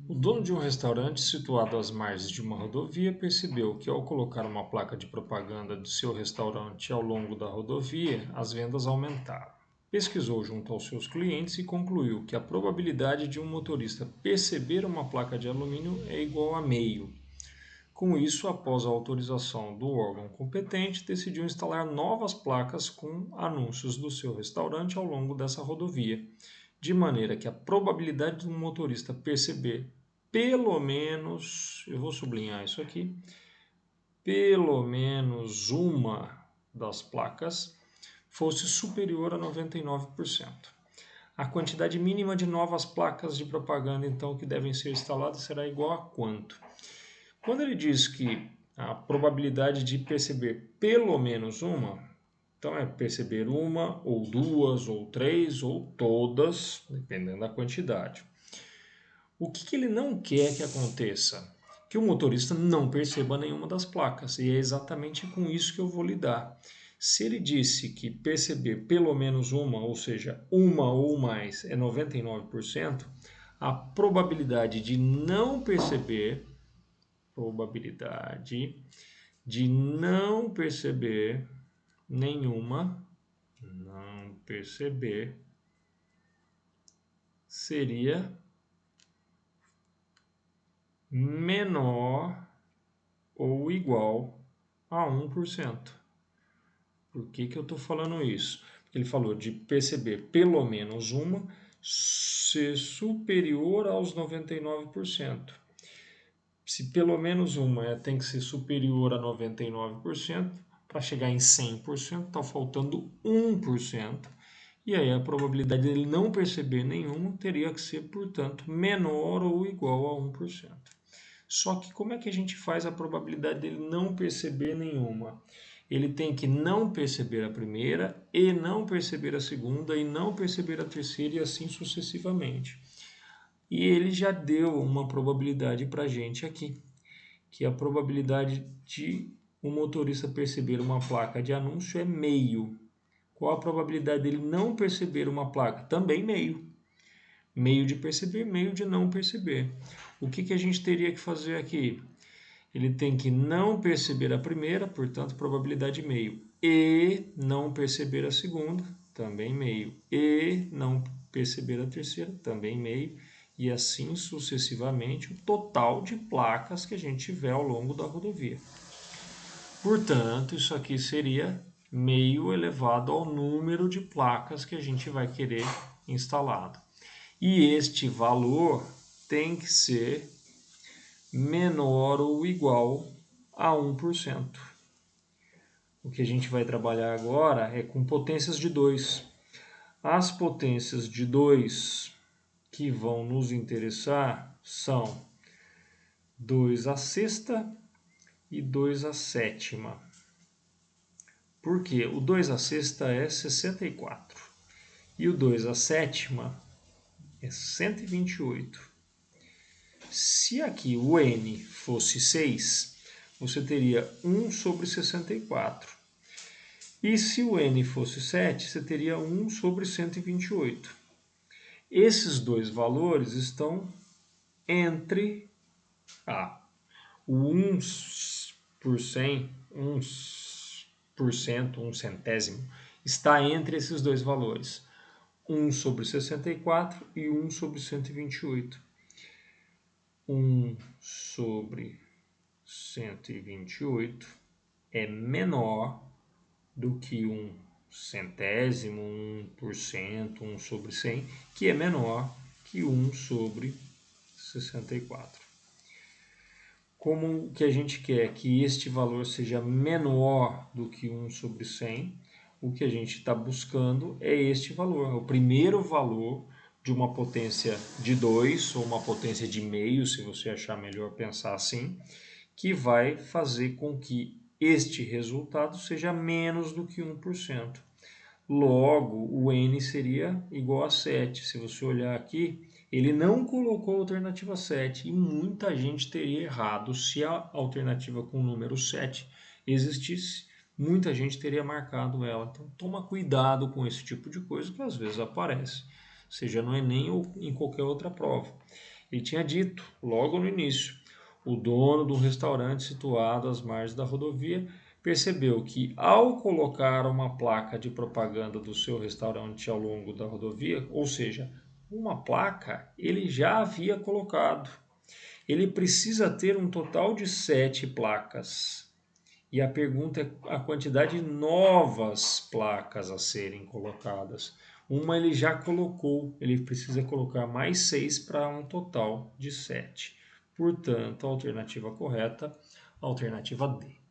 O dono de um restaurante situado às margens de uma rodovia percebeu que, ao colocar uma placa de propaganda de seu restaurante ao longo da rodovia, as vendas aumentaram. Pesquisou junto aos seus clientes e concluiu que a probabilidade de um motorista perceber uma placa de alumínio é igual a meio. Com isso, após a autorização do órgão competente, decidiu instalar novas placas com anúncios do seu restaurante ao longo dessa rodovia, de maneira que a probabilidade de um motorista perceber pelo menos, eu vou sublinhar isso aqui, pelo menos uma das placas fosse superior a 99%. A quantidade mínima de novas placas de propaganda, então, que devem ser instaladas será igual a quanto? Quando ele diz que a probabilidade de perceber pelo menos uma, então é perceber uma, ou duas, ou três, ou todas, dependendo da quantidade. O que ele não quer que aconteça? Que o motorista não perceba nenhuma das placas, e é exatamente com isso que eu vou lidar. Se ele disse que perceber pelo menos uma, ou seja, uma ou mais, é 99%, a probabilidade de não perceber nenhuma, não perceber, seria menor ou igual a 1%. Por que eu estou falando isso? Porque ele falou de perceber pelo menos uma ser superior aos 99%. Se pelo menos uma tem que ser superior a 99%, para chegar em 100%, está faltando 1%. E aí a probabilidade dele não perceber nenhuma teria que ser, portanto, menor ou igual a 1%. Só que como é que a gente faz a probabilidade dele não perceber nenhuma? Ele tem que não perceber a primeira, e não perceber a segunda, e não perceber a terceira, e assim sucessivamente. E ele já deu uma probabilidade para a gente aqui, que a probabilidade de o motorista perceber uma placa de anúncio é meio. Qual a probabilidade dele não perceber uma placa? Também meio. Meio de perceber, meio de não perceber. O que a gente teria que fazer aqui? Ele tem que não perceber a primeira, portanto, probabilidade meio. E não perceber a segunda, também meio. E não perceber a terceira, também meio. E assim sucessivamente o total de placas que a gente tiver ao longo da rodovia. Portanto, isso aqui seria meio elevado ao número de placas que a gente vai querer instalado. E este valor tem que ser menor ou igual a 1%. O que a gente vai trabalhar agora é com potências de 2. As potências de 2 que vão nos interessar são 2 à sexta e 2 à sétima. Por quê? O 2 à sexta é 64 e o 2 à sétima é 128. Se aqui o n fosse 6, você teria 1 sobre 64. E se o n fosse 7, você teria 1 sobre 128. Esses dois valores estão entre o 1 por 100, 1%, 1 centésimo, está entre esses dois valores. 1 sobre 64 e 1 sobre 128. 1 sobre 128 é menor do que 1 centésimo, 1%, 1 sobre 100, que é menor que 1 sobre 64. Como que a gente quer que este valor seja menor do que 1 sobre 100, o que a gente está buscando é este valor, o primeiro valor de uma potência de 2 ou uma potência de meio, se você achar melhor pensar assim, que vai fazer com que este resultado seja menos do que 1%. Logo, o n seria igual a 7. Se você olhar aqui, ele não colocou a alternativa 7 e muita gente teria errado. Se a alternativa com o número 7 existisse, muita gente teria marcado ela. Então, toma cuidado com esse tipo de coisa que às vezes aparece, seja no Enem ou em qualquer outra prova. Ele tinha dito logo no início. O dono do restaurante situado às margens da rodovia percebeu que, ao colocar uma placa de propaganda do seu restaurante ao longo da rodovia, ou seja, uma placa ele já havia colocado. Ele precisa ter um total de 7 placas. E a pergunta é a quantidade de novas placas a serem colocadas. Uma ele já colocou, ele precisa colocar mais 6 para um total de 7. Portanto, a alternativa correta, a alternativa D.